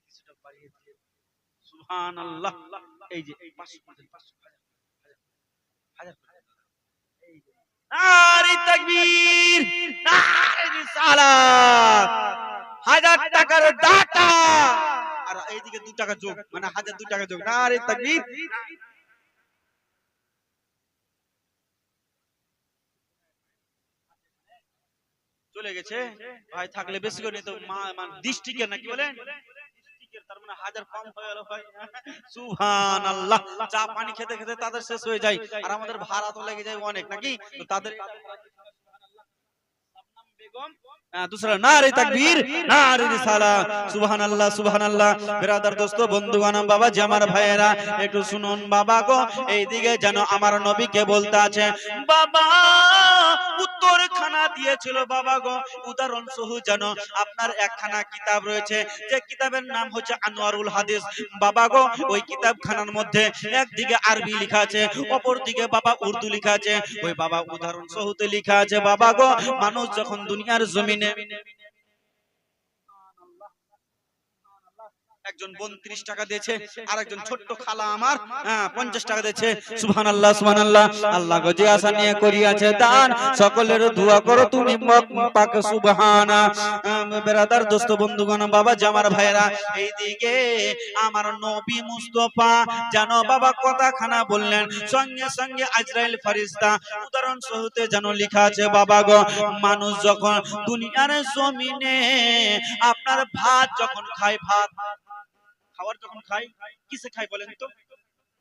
কিছুটা বাড়িয়ে দিয়ে, সুবহানাল্লাহ। এই যে 500 হাজার, নারে তাকবীর, নারে রিসালাত। 1000 টাকার দাতা, আর এইদিকে 2 টাকা যোগ, মানে 1002 টাকা যোগ। নারে তাকবীর। চলে গেছে ভাই, থাকলে বেশি করে নিত। মানে ডিস্ট্রিক্টের নাকি বলেন, ডিস্ট্রিক্টের, তার মানে 1000 কম হয়ে গেল ভাই। সুবহানাল্লাহ। চা পানি খেতে খেতে তাদের শেষ হয়ে যায়, আর আমাদের ভাড়া তো লেগে যায় অনেক নাকি, তো তাদের दूसरा नारे तकबीर नारे रिसालात सुबहानाल्लाह सुबहानाल्लाह। बिरादर दोस्तों बंधुगण बाबा जी আমার ভাইয়েরা একটু শুনুন বাবা গো, এইদিকে যেন আমার নবীকে বলতে আছে, বাবা উত্তরখানা দিয়েছিল বাবা গো, উদাহরণ সহ যেন আপনার একখানা কিতাব রয়েছে, যে কিতাবের নাম হচ্ছে আনোয়ারুল হাদিস। বাবা গো ওই কিতাবখানার মধ্যে একদিকে আরবি লেখা আছে, অপর দিকে বাবা উর্দু লেখা আছে। ওই বাবা উদাহরণ সহতে লেখা আছে বাবা গো, মানুষ যখন দুনিয়ার জমিনে, একজন বোন 30 টাকা দিয়েছে, আর একজন ছোট্ট খালা আমার 50 টাকা দিয়েছে। সুবহানাল্লাহ সুবহানাল্লাহ। আল্লাহ গো যে আশা নিয়ে করিয়াছে দান, সকলের দোয়া করো তুমি পাক সুবহানা। ব্রাদার দোস্ত বন্ধুগণ বাবা জামার ভাইরা, এইদিকে আমার নবী মুস্তাফা যেন বাবা কথাখানা বললেন, সঙ্গে সঙ্গে আজরাইল ফেরেশতা উদাহরণ সহতে যেন লেখা আছে বাবা গো, মানুষ যখন দুনিয়ার জমিনে আপনার ভাত যখন খায়, ভাত খাবার যখন খাই, কিসে খাই বলেন তো?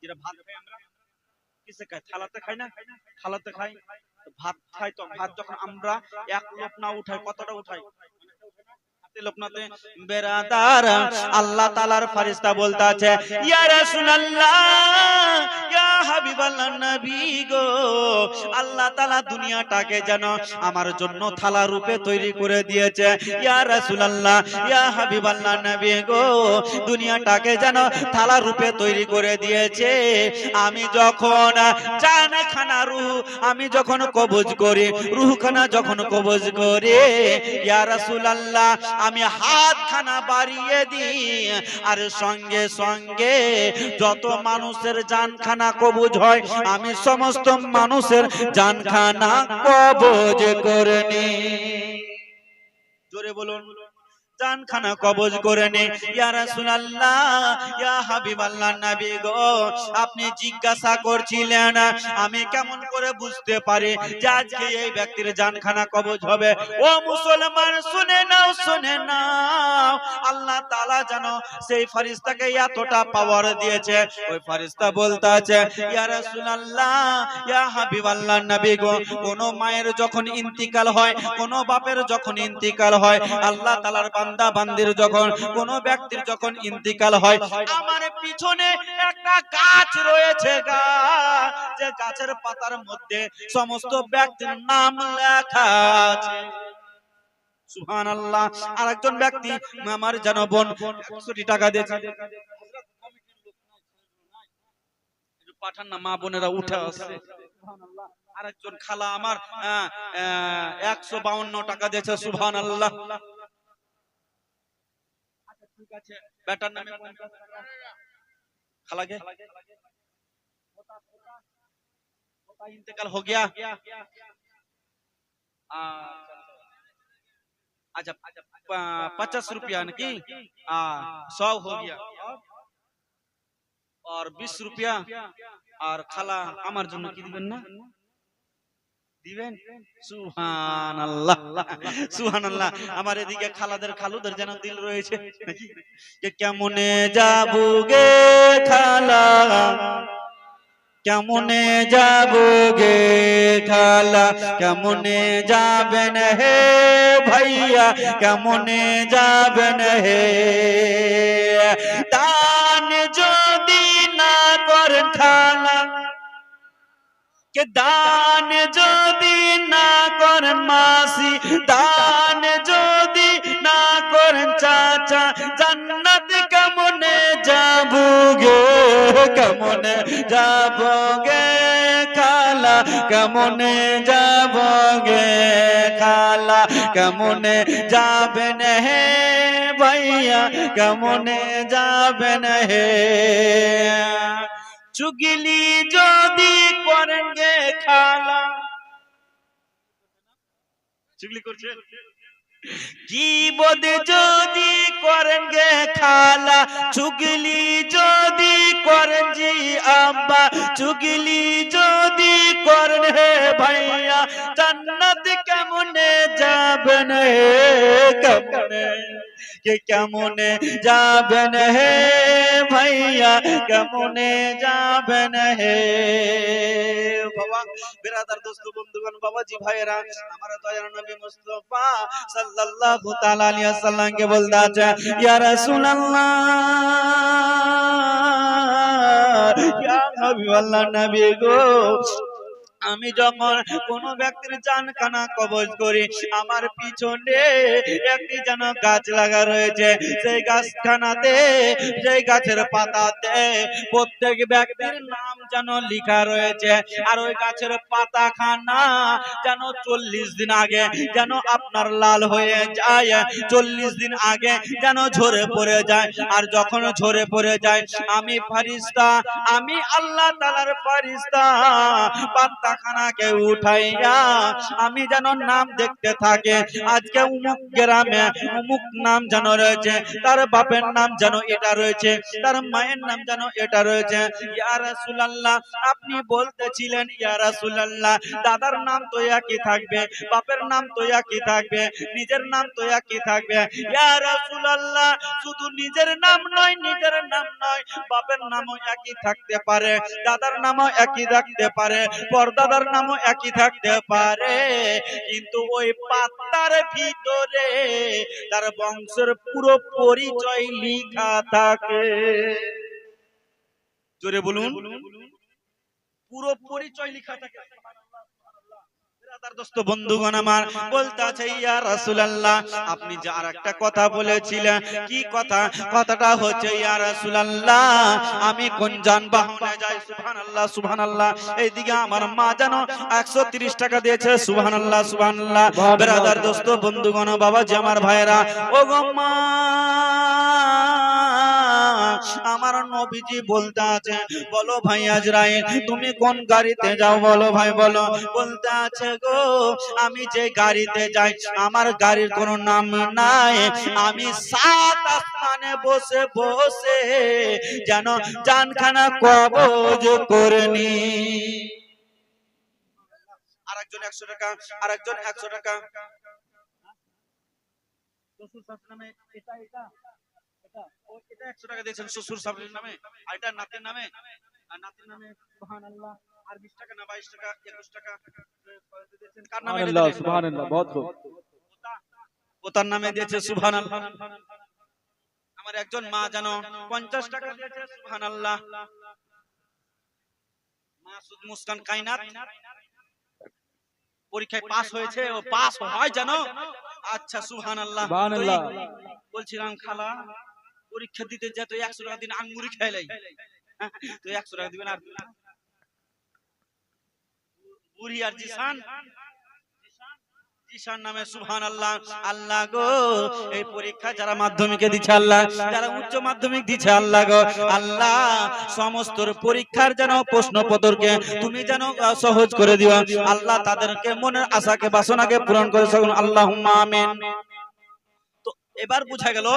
যেটা ভাত খাই আমরা কিসে খাই? থালাতে খাই না? থালাতে খাই, ভাত খাই। তো ভাত যখন আমরা এক লোক না উঠাই, কতটা উঠাই? লোকনাতে। বেরাদার আল্লাহ তাআলার ফেরেশতা বলতে আছে, ইয়া রাসূলুল্লাহ, ইয়া হাবিবাল্লাহ, নবী গো, আল্লাহ তাআলা দুনিয়াটাকে যেন আমার জন্য থালা রূপে তৈরি করে দিয়েছে। ইয়া রাসূলুল্লাহ, ইয়া হাবিবাল্লাহ, নবী গো, দুনিয়াটাকে যেন থালা রূপে তৈরি করে দিয়েছে। আমি যখন জানখানা রূহ আমি যখন কবজ করি, রূহখানা যখন কবজ করি, ইয়া রাসূলুল্লাহ, আমি হাতখানা বাড়িয়ে দিই আর সঙ্গে সঙ্গে যত মানুষের জানখানা কবজ হয় আমি সমস্ত মানুষের জানখানা কবজ করে নিই। জোরে বলুন, জানখানা কবজ করে নে। ইয়া রাসূলুল্লাহ, ইয়া হাবিবাল্লাহ, নবী গো, আপনি জিজ্ঞাসা করছিলেন আমি কেমন করে বুঝতে পারি যে আজকে এই ব্যক্তির জানখানা কবজ হবে? ও মুসলমান, শুনে নাও, শুনে নাও, আল্লাহ তাআলা জানো সেই ফেরেশতাকে এতটা পাওয়ার দিয়েছে। ওই ফেরেশতা বলতে আছে, ইয়া রাসূলুল্লাহ, ইয়া হাবিবাল্লাহ, নবী গো, কোন মায়ের যখন ইন্তিকাল হয়, কোন বাপের যখন ইন্তিকাল হয়, আল্লাহ তাআলার বান্দা বান্দির যখন কোন ব্যক্তির যখন ইন্তিকাল হয়, আমার পিছনে একটা গাছ রয়েছে, যে গাছের পাতার মধ্যে সমস্ত ব্যক্তির নাম লেখা আছে। সুবহানাল্লাহ। আরেকজন ব্যক্তি আমার জানো বোন 100 টাকা দিয়েছে, পাঠান না, মা বোনেরা উঠে আসছে। আরেকজন খালা আমার 152 টাকা দিয়েছে। সুবহানাল্লাহ। ঠিক আছে, বেটার নামে খালা কে इंतकाल हो गया। अच्छा, 50 रुपया की 100 हो गया और 20 रुपया और खाला আমার জন্য কি দিবেন না দিবেন? সুবহানাল্লাহ, সুবহানাল্লাহ। আমার এদিকে খালাদের খালুদের যেন দিল রয়েছে নাকি, যে কেমনে যাবো গে খালা, কেমনে যাবো গে খালা, কেমনে যাবেন হে ভাইয়া, কেমনে যাবেন হে, দান যদি না করেন খালা, কে দান যদি না করেন মাসি, দান যদি না করেন চাচা, জান্নাত কেমনে যাবো গে, কেমনে যাবো গে খালা, কেমনে যাবো গে খালা, কেমনে যাবেন হে ভাইয়া, কেমনে যাবেন হে, চুগলি যদি করেন গে খালা, চুগলি করছে, গীবত যদি করেন গে খালা, চুগলি যদি করেন জি আব্বা, চুগলি যদি করেন হে ভাইয়া, জান্নাত কেমনে যাবেন হে, কেমনে কে কেমনে যাবেন হে ভাইয়া, কেমনে যাবেন হে। বাবা বিরাদার দোস্ত বন্ধুগণ, বাবাজি ভাইয়েরা, আমার দয়ার নবী মুস্তাফা সাল্লাল্লাহু তাআলা আলাইহি ওয়াসাল্লাম কে বলতে আছে, ইয়া রাসূলুল্লাহ, ইয়া হাবিবাল্লাহ, নবী গো, আমি যখন কোন ব্যক্তির জানখানা কবজ করি, আমার পিছনে একটি যেন গাছ লাগা রয়েছে, সেই গাছখানাতে, সেই গাছের পাতাতে প্রত্যেক ব্যক্তির নাম যেন লেখা রয়েছে। আর ওই গাছের পাতাখানা যেন 40 দিন আগে যেন আপনার লাল হয়ে যায়, 40 দিন আগে যেন ঝরে পড়ে যায়। আর যখন ঝরে পড়ে যায়, আমি ফেরেশতা, আমি আল্লাহ তাআলার ফেরেশতা পাতাখানাকে উঠাইয়া আমি যেন নাম দেখতে থাকে, আজকে অমুক গ্রামে অমুক নাম যেন রয়েছে, তার বাপের নাম যেন এটা রয়েছে, তার মায়ের নাম যেন এটা রয়েছে। ইয়া রাসূলুল্লাহ, আপনি বলতেছিলেন ইয়া রাসূলুল্লাহ, দাদার নাম তো একই থাকবে, বাপের নাম তো একই থাকবে, নিজের নাম তো একই থাকবে। ইয়া রাসূলুল্লাহ, শুধু নিজের নাম নয়, নিজের নাম নয়, বাপের নামও একই থাকতে পারে, দাদার নামও একই থাকতে পারে, পরদাদার নামও একই থাকতে পারে, কিন্তু ওই পাতার ভিতরে তার বংশের পুরো পরিচয় লেখা থাকে। জোরে বলুন, পুরো পরিচয় লেখা থাকে। দোস্ত বন্ধুগণ আমার বলতে আছে ইয়া রাসূলুল্লাহ আপনি যে আরেকটা কথা বলেছিলেন কি কথা কথাটা হচ্ছে ইয়া রাসূলুল্লাহ আমি কোন যানবাহনে যাই সুবহানাল্লাহ সুবহানাল্লাহ এইদিকে আমার মা জানো 130 টাকা দিয়েছে সুবহানাল্লাহ সুবহানাল্লাহ ব্রাদার দোস্ত বন্ধুগণ বাবাজি আমার ভাইরা ও গো মা আমার নবীজি বলতে আছে বলো ভাই আজরাইল তুমি কোন গাড়িতে যাও বলো ভাই বলো বলতে আছে গো আমি যে গাড়িতে যাই আমার গাড়ির কোনো নাম নাই আমি সাত আসমানে বসে বসে যেন জানখানা কবজ করে নি আরেকজন 100 টাকা আরেকজন 100 টাকা শ্বশুর শাশুড়ির নামে এটা এটা এটা ও এটা 100 টাকা দিয়েছেন শ্বশুর শাশুড়ির নামে আর এটা নাতির নামে আর নাতির নামে সুবহানাল্লাহ আর 20 টাকা না 22 টাকা 21 টাকা দিয়েছেন কার নামে সুবহানাল্লাহ সুবহানাল্লাহ বহুত খুব ওতার নামে দিয়েছে সুবহানাল্লাহ আমার একজন মা জানো 50 টাকা দিয়েছে সুবহানাল্লাহ মাসুদ মুস্কান কায়নাত পরীক্ষায় পাস হয়েছে ও পাস হয় জানো আচ্ছা সুবহানাল্লাহ সুবহানাল্লাহ বলছিলাম খালা পরীক্ষা দিতে যেত 100 টাকা দিন আঙ্গুরি খাইলাই তো 100 টাকা দিবেন আর বুড়ি আর জিসান জিসান নামে সুবহানাল্লাহ আল্লাহ গো এই পরীক্ষা যারা মাধ্যমিকে দিচ্ছে আল্লাহ যারা উচ্চ মাধ্যমিক দিচ্ছে আল্লাহ গো আল্লাহ সমস্ত পরীক্ষার যেন প্রশ্নপত্রকে তুমি যেন সহজ করে দিও আল্লাহ তাদেরকে মনের আশাকে বাসনাকে পূরণ করে সকল আল্লাহুম্মা আমিন তো এবার বোঝা গেল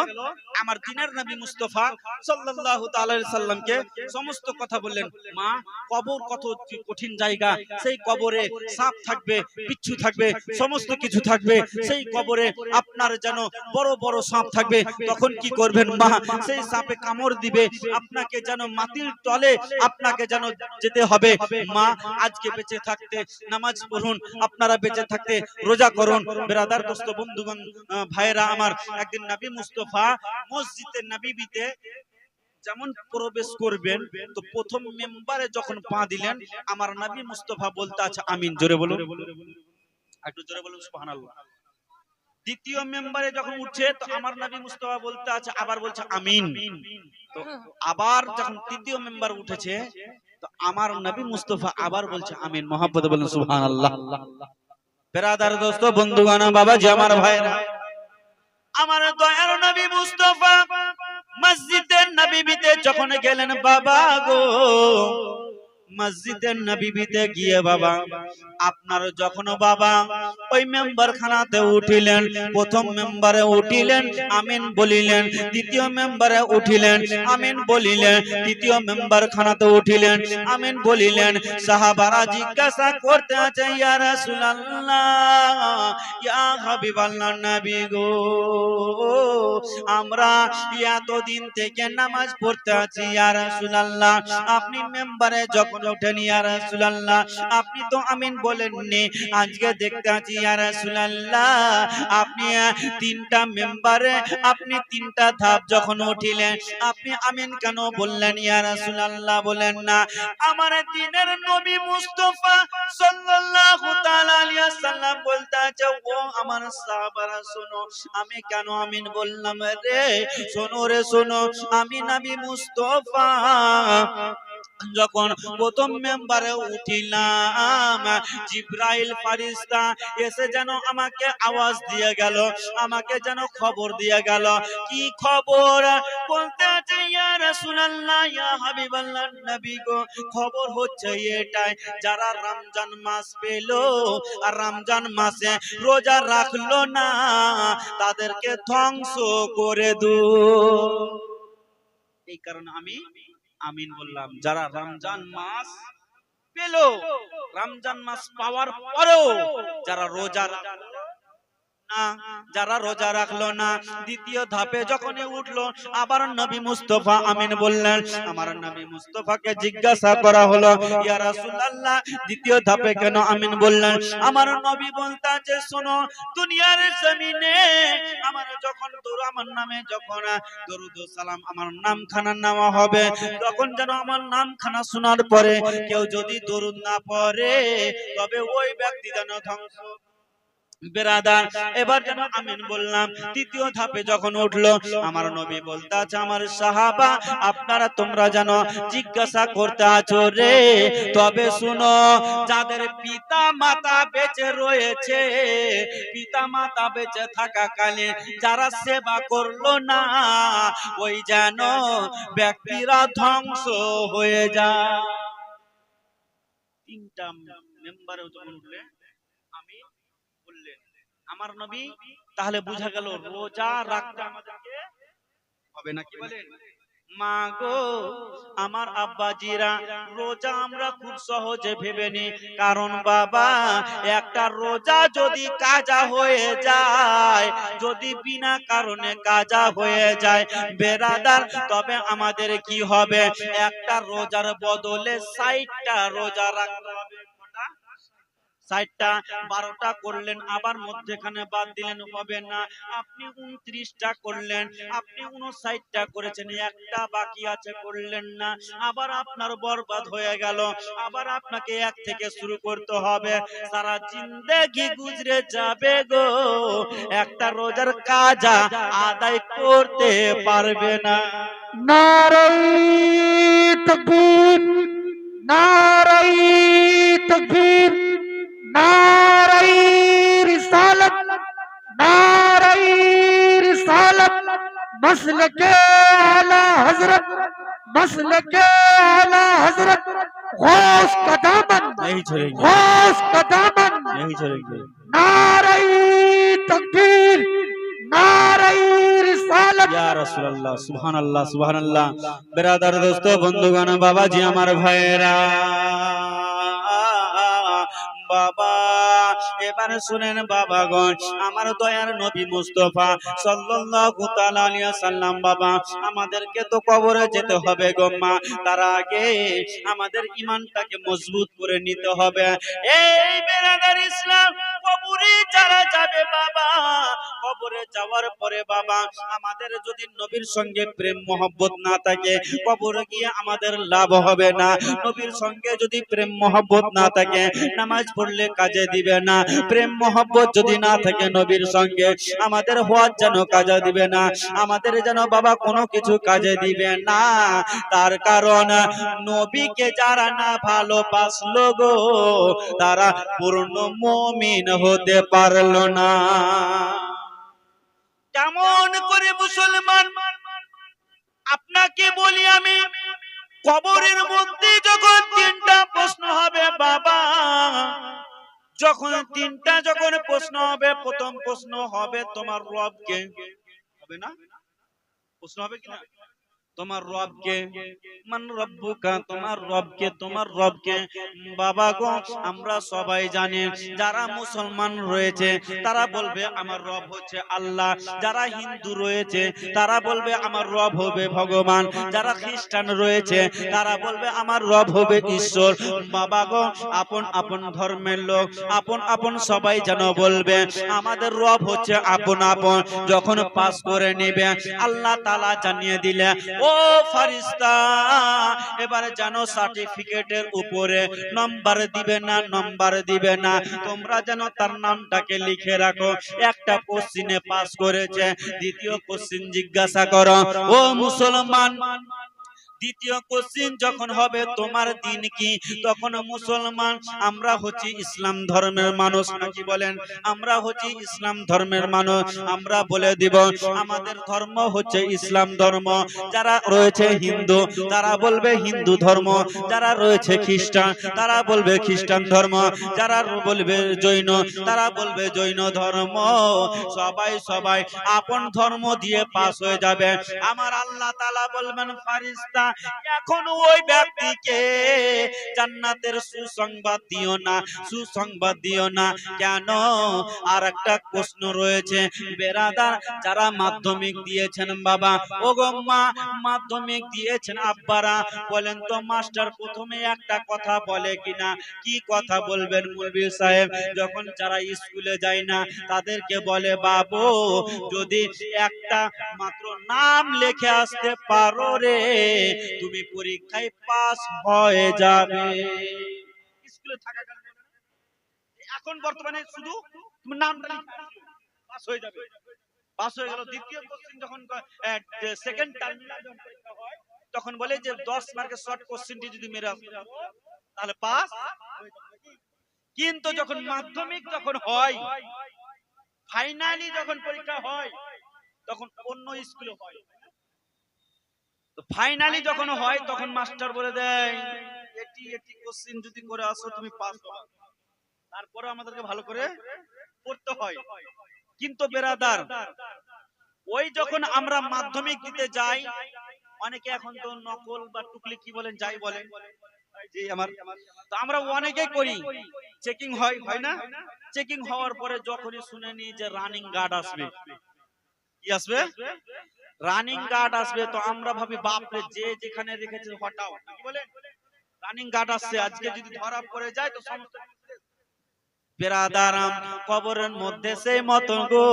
আমার দিনের নবী মুস্তাফা সাল্লাল্লাহু তাআলা আলাইহি সাল্লামকে সমস্ত কথা বললেন মা কবর কত কঠিন জায়গা সেই কবরে সাপ থাকবে বিচ্ছু থাকবে সমস্ত কিছু থাকবে সেই কবরে আপনার যেন বড় বড় সাপ থাকবে তখন কি করবেন মা সেই সাপে কামড় দিবে আপনাকে যেন মাটির তলে আপনাকে যেন যেতে হবে মা আজকে বেঁচে থাকতে নামাজ পড়ুন আপনারা বেঁচে থাকতে রোজা করুন ব্রাদার দোস্ত বন্ধুগণ ভাইরা আমার একদিন নবী মুস্তাফা মসজিদে নববীতে যেমন প্রবেশ করবেন তো প্রথম মেম্বারে যখন পা দিলেন আমার নবী মুস্তাফা বলতে আছে আমিন জোরে বলুন একটু জোরে বলুন সুবহানাল্লাহ দ্বিতীয় মেম্বারে যখন উঠছে তো আমার নবী মুস্তাফা বলতে আছে আবার বলছে আমিন তো আবার যখন তৃতীয় মেম্বার উঠেছে তো আমার নবী মুস্তাফা আবার বলছে আমিন মহব্বতে বলুন সুবহানাল্লাহ ব্রাদার দোস্ত বন্ধুগণ বাবাজি আমার ভাইরা আমার দয়ার নবী মুস্তাফা মসজিদের নববীতে যখন গেলেন বাবা গো মসজিদের নববীতে গিয়ে বাবা আপনার যখন বাবা ওই মেম্বার খানাতে উঠিলেন প্রথম মেম্বারে উঠিলেন আমিন বলিলেন দ্বিতীয় মেম্বারে উঠিলেন আমিন বলিলেন তৃতীয় মেম্বার খানাতে উঠিলেন আমিন বলিলেন সাহাবারা জিজ্ঞাসা করতে আছে ইয়া রাসূলুল্লাহ ইয়া হাবিবাল্লাহ নবী গো আমরা এতদিন থেকে নামাজ পড়তে আছি ইয়া রাসূলুল্লাহ আপনি মেম্বারে যখন ওঠেন ইয়া রাসূলুল্লাহ আপনি তো আমিন বলেননি আজকে দেখতে আছি ইয়া রাসূলুল্লাহ আপনি তিনটা মেম্বারে আপনি তিনটা ধাপ যখন উঠিলেন আপনি আমিন কেন বললেন ইয়া রাসূলুল্লাহ বলেন না আমার দ্বীনের নবী মুস্তাফা সাল্লাল্লাহু তাআলা আলাইহি ওয়াসাল্লাম বলতে আছে ও আমার সাহাবারা শোনো আমি কেন আমিন বললাম রে শোনো রে শোনো আমি নবী মুস্তাফা যখন প্রথম মেম্বারে উঠিলাম জিবরাইল ফেরেশতা এসে যেন আমাকে আওয়াজ দিয়ে গেল আমাকে যেন খবর দিয়ে গেল কি খবর বলতে আছে ইয়া রাসূলুল্লাহ ইয়া হাবিবাল্লাহ নবী গো খবর হচ্ছে এটাই যারা রমজান মাস পেলো আর রমজান মাসে রোজা রাখলো না তাদেরকে ধ্বংস করে দাও এই কারণে আমি আমিন বললাম যারা রমজান মাস পেলো রমজান মাস পাওয়ার পরেও যারা রোজা না, যারা রোজা রাখলো না। দ্বিতীয় ধাপে যখন উঠলো, আবার নবী মুস্তাফা আমিন বললেন। আমার নবী মুস্তাফাকে জিজ্ঞাসা করা হলো, ইয়া রাসূলুল্লাহ, দ্বিতীয় ধাপে কেন আমিন বললেন? আমার নবী বলতাছে, শোনো, দুনিয়ার জমিনে আমার যখন আমার নামে যখন দরুদ ও সালাম আমার নামখানা নেওয়া হবে, তখন যেন আমার নামখানা শোনার পরে কেউ যদি দরুদ না পড়ে, তবে ওই ব্যক্তি যেন ধ্বংস। বেরাদার, এবার যেন আমিন বললাম। তৃতীয় ধাপে যখন উঠলো, আমার নবী বলতাছে, আমার সাহাবা, আপনারা তোমরা যেন জিজ্ঞাসা করতে আছো রে, তবে শুনো, যাদের পিতা মাতা বেঁচে রয়েছে, পিতা মাতা বেঁচে থাকাকালে যারা সেবা করলো না, ওই যেন ব্যক্তিরা ধ্বংস হয়ে যায়। তিনটা মেম্বারে যখন উঠলে আমি বললেন আমার নবী, তাহলে বোঝা গেল রোজা রাখতে আমাদেরকে হবে না। কি বলেন? মা গো, আমার আব্বাজিরা, রোজা আমরা খুব সহজে ভেবে নি, কারণ বাবা, একটা রোজা যদি কাজা হয়ে যায়, যদি বিনা কারণে কাজা হয়ে যায় বেরাদার, তবে আমাদের কি হবে? একটা রোজার বদলে 60টা রোজা রাখতে হবে। 60টা, 12টা করলেন, আবার মধ্যখানে বাদ দিলেন, হবে না। আপনি 29টা করলেন, আপনি 59টা করেছেন, একটা বাকি আছে, করলেন না, আবার আপনার বরবাদ হয়ে গেল। আবার আপনাকে এক থেকে শুরু করতে হবে, সারা জিন্দেগি গুজরে যাবে গো, একটা রোজার কাজা আদায় করতে পারবে না। नाराए तकबीर, नाराए तकबीर, नाराए रिसालत, नाराए रिसालत, मसलके आला हजरत, मसलके आला हजरत, गौस का दामन, नहीं छोड़ेंगे, गौस का दामन, नहीं छोड़ेंगे। नाराए तकबीर, नाराए रिसालत। ইয়া রাসূলুল্লাহ, সুবহানাল্লাহ, সুবহানাল্লাহ। বেরাদার, দোস্ত, বন্ধুগণ, বাবাজি, আমার ভাইয়েরা, বাবা, এবারে শুনেন বাবাগণ, আমার দয়ার নবী মুস্তাফা সাল্লাল্লাহু তাআলা আলাইহি ওয়াসাল্লাম, বাবা, আমাদেরকে তো কবরে যেতে হবে গো মা, তার আগে আমাদের ঈমানটাকে মজবুত করে নিতে হবে। এই বেরাদার ইসলাম, কবরে যারা যাবে বাবা, কবরে যাওয়ার পরে বাবা, আমাদের যদি নবীর সঙ্গে প্রেম মহব্বত না থাকে, কবরে গিয়ে আমাদের লাভ হবে না। নবীর সঙ্গে যদি প্রেম মহব্বত না থাকে, নামাজ পড়লে কাজে দিবে না। প্রেম মহব্বত যদি না থাকে নবীর সঙ্গে, আমাদের হওয়ার যেন কাজে দিবে না, আমাদের যেন বাবা কোনো কিছু কাজে দিবে না। তার কারণ, নবীকে যারা না ভালোবাসলো গো, তারা পূর্ণ মুমিন হতে পারলো না। কেমন করে মুসলমান? আপনাকে বলি আমি, কবরের মধ্যে যখন 3টা প্রশ্ন হবে বাবা, যখন 3টা যখন প্রশ্ন হবে, প্রথম প্রশ্ন হবে তোমার রবকে, হবে না? প্রশ্ন হবে কিনা? তোমার রবকে, মান রব্বুকা, তোমার রবকে, তোমার রবকে। বাবা গো, আমরা সবাই জানি, যারা মুসলমান রয়েছে তারা বলবে আমার রব হচ্ছে আল্লাহ, যারা হিন্দু রয়েছে তারা বলবে আমার রব হবে ভগবান, যারা খ্রিস্টান রয়েছে তারা বলবে আমার রব হবে ঈশ্বর। বাবা গো, আপন আপন ধর্মের লোক, আপন আপন সবাই যেন বলবে আমাদের রব হচ্ছে আপন আপন। যখন পাস করে নেবে, আল্লাহ তাআলা জানিয়ে দিলে, ও ফারিস্তা, এবারে জানো সার্টিফিকেটের উপরে নাম্বার দিবে না, নাম্বার দিবে না, তোমরা যেন তার নামটাকে লিখে রাখো। একটা কোশ্চিনে পাস করেছে, দ্বিতীয় কোশ্চিন জিজ্ঞাসা করো, ও মুসলমান, দ্বিতীয় কোশ্চিন যখন হবে তোমার দিন কি, তখন মুসলমান, আমরা হচ্ছি ইসলাম ধর্মের মানুষ, নাকি বলেন? আমরা হচ্ছি ইসলাম ধর্মের মানুষ। আমরা বলে দিব আমাদের ধর্ম হচ্ছে ইসলাম ধর্ম। যারা রয়েছে হিন্দু তারা বলবে হিন্দু ধর্ম, যারা রয়েছে খ্রিস্টান তারা বলবে খ্রিস্টান ধর্ম, যারা বলবে জৈন তারা বলবে জৈন ধর্ম। সবাই সবাই আপন ধর্ম দিয়ে পাস হয়ে যাবে। আমার আল্লাহ তাআলা বলবেন, ফারিস্তা, এখন ওই ব্যক্তিকে জান্নাতের সুসংবাদ দিও না, সুসংবাদ দিও না। কেন? আর একটা প্রশ্ন রয়েছে বেরাদার, যারা মাধ্যমিক দিয়েছেন বাবা, ও গো মা মাধ্যমিক দিয়েছেন আব্বারা, বলেন তো মাস্টার প্রথমে একটা কথা বলে কিনা? কি কথা বলবেন মুলবি সাহেব? যখন যারা স্কুলে যায় না তাদেরকে বলে বাবু যদি একটা মাত্র নাম লিখে আসতে পারো রে, তুমি পরীক্ষায় পাস হয়ে যাবে। স্কুলে থাকাকালীন এখন বর্তমানে শুধু তুমি নামটা পাস হয়ে যাবে, পাস হয়ে গেল। দ্বিতীয় কোশ্চেন যখন সেকেন্ড টার্মিনাল যখন পরীক্ষা হয় তখন বলে যে 10 মার্কের শর্ট কোশ্চেনটি যদি মেরে আসতে পারো তাহলে পাস হয়ে যাবে। কিন্তু যখন মাধ্যমিক যখন হয়, ফাইনালি যখন পরীক্ষা হয় তখন অন্য স্কুলে হয়, তো ফাইনালি যখন হয় তখন মাস্টার বলে দেয় এটি কোশ্চেন যদি করে আসো তুমি পাস হবে। তারপরে আমাদেরকে ভালো করে পড়তে হয়। কিন্তু বেরাদার ওই যখন আমরা মাধ্যমিক দিতে যাই, অনেকে এখন তো নকল বা টুকলি কি বলেন যাই বলেন, জি আমার তো আমরা অনেকেই করি, চেকিং হয় হয় না? চেকিং হওয়ার পরে যখনই শুনে নি যে রানিং গার্ড আসবে, কি আসবে? রানিং গার্ড আসবে, তো আমরা ভাবি বাপরে যে যেখানে রেখেছে হটাও, কি বলেন? রানিং গার্ড আসছে, আজকে যদি ধরা পড়ে যায় তো সমস্ত বেরাদারাম কবরের মধ্যে সেই মতন গো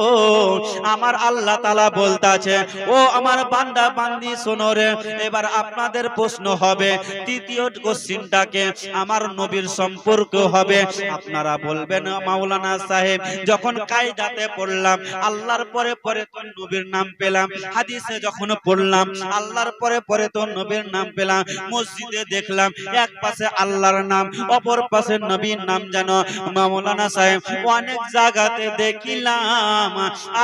আমার আল্লাহ তাআলা বলতাছে ও আমার বান্দা বান্দি শোনো রে। এবার আপনাদের প্রশ্ন হবে তৃতীয় কোশ্চেনটাকে আমার নবীর সম্পর্ক হবে। আপনারা বলবেন মাওলানা সাহেব যখন কায়দাতে পড়লাম আল্লাহর পরে পরে তো নবীর নাম পেলাম, হাদিসে যখন পড়লাম আল্লাহর পরে পরে তো নবীর নাম পেলাম, মসজিদে দেখলাম এক পাশে আল্লাহর নাম অপর পাশে নবীর নাম, জানো মাওলানা সাহেব অনেক জায়গাতে দেখিলাম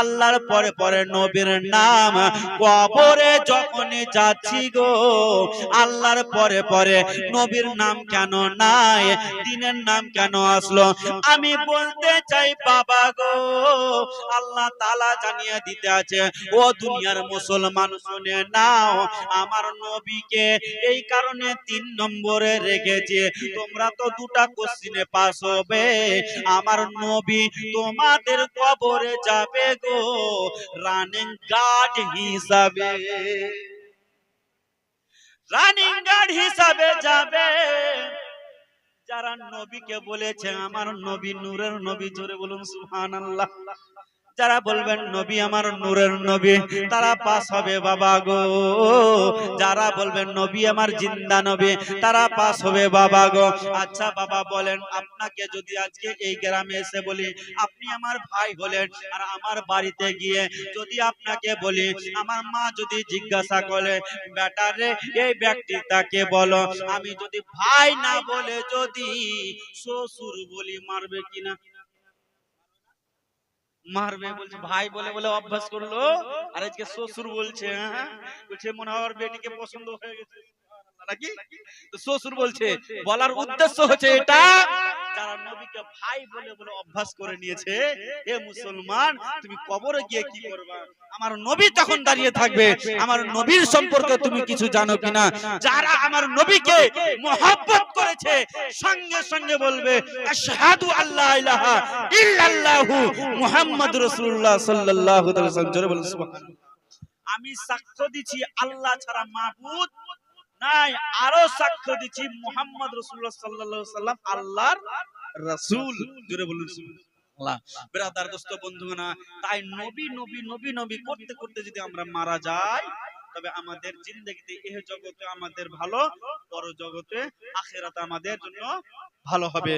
আল্লাহর পরে পরে নবীর নাম। কবরে যখন যাচ্ছি গো আল্লাহর পরে পরে নবীর নাম কেন নাই, দিনের নাম কেন আসলো? আমি বলতে চাই বাবা গো আল্লাহ তাআলা জানিয়ে দিতে আছে, ও দুনিয়ার মুসলমান শুনে নাও, আমার নবীকে এই কারণে 3 নম্বরে রেখেছে। তোমরা তো দুটা কোশ্চেনে পাস হবে, আমার নবী তোমাদের কবরে যাবে গো রানিং গার্ড হিসাবে, রানিং গার্ড হিসাবে যাবে। যারা নবীকে বলেছে আমার নবী নূরের নবী, জোরে বলুন সুবহানাল্লাহ। যারা বলবেন নবী আমার নূরের নবী তারা পাস হবে বাবা গো। যারা বলবেন নবী আমার জিন্দা নবী তারা পাস হবে বাবা গো। আচ্ছা বাবা বলেন, আপনাকে যদি আজকে এই গ্রামে এসে বলি আপনি আমার ভাই হলেন, আর আমার বাড়িতে গিয়ে যদি আপনাকে বলি, আমার মা যদি জিজ্ঞাসা করে বেটা রে এই ব্যক্তিটাকে বলো, আমি যদি ভাই না বলে যদি শ্বশুর বলি মারবে কিনা? মারবে। বলছে ভাই বলে বলে অভ্যাস করলো, আর আজকে শ্বশুর বলছে, হ্যাঁ বলছে মনে হয় ওর বেটিকে পছন্দ হয়ে গেছে নাকি, তো শ্বশুর বলছে। বলার উদ্দেশ্য হচ্ছে এটা, যারা নবীকে ভাই বলে বলে অভ্যাস করে নিয়েছে, হে মুসলমান তুমি কবরে গিয়ে কি করবা? আমার নবী তখন দাঁড়িয়ে থাকবে, আমার নবীর সম্পর্কে তুমি কিছু জানো কিনা? যারা আমার নবীকে মহব্বত করেছে সঙ্গে সঙ্গে বলবে আশহাদু আল্লা ইলাহা ইল্লাল্লাহু মুহাম্মাদুর রাসূলুল্লাহ সাল্লাল্লাহু আলাইহি ওয়াসাল্লাম, জোরে বলুন সুবহানাল্লাহ। আমি সাক্ষ্য দিচ্ছি আল্লাহ ছাড়া মাবুদ নাই, আরো সাক্ষ্য দিচ্ছি মুহাম্মদ রাসূলুল্লাহ সাল্লাল্লাহু আলাইহি ওয়াসাল্লাম আল্লাহর রাসূল, জোরে বলুন সুবহানাল্লাহ। ব্রাদার দোস্ত বন্ধুগণ, তাই নবী নবী নবী নবী করতে করতে যদি আমরা মারা যাই তবে আমাদের জিন্দেগিতে এই জগতে আমাদের ভালো, পর জগতে আখিরাতে আমাদের জন্য ভালো হবে।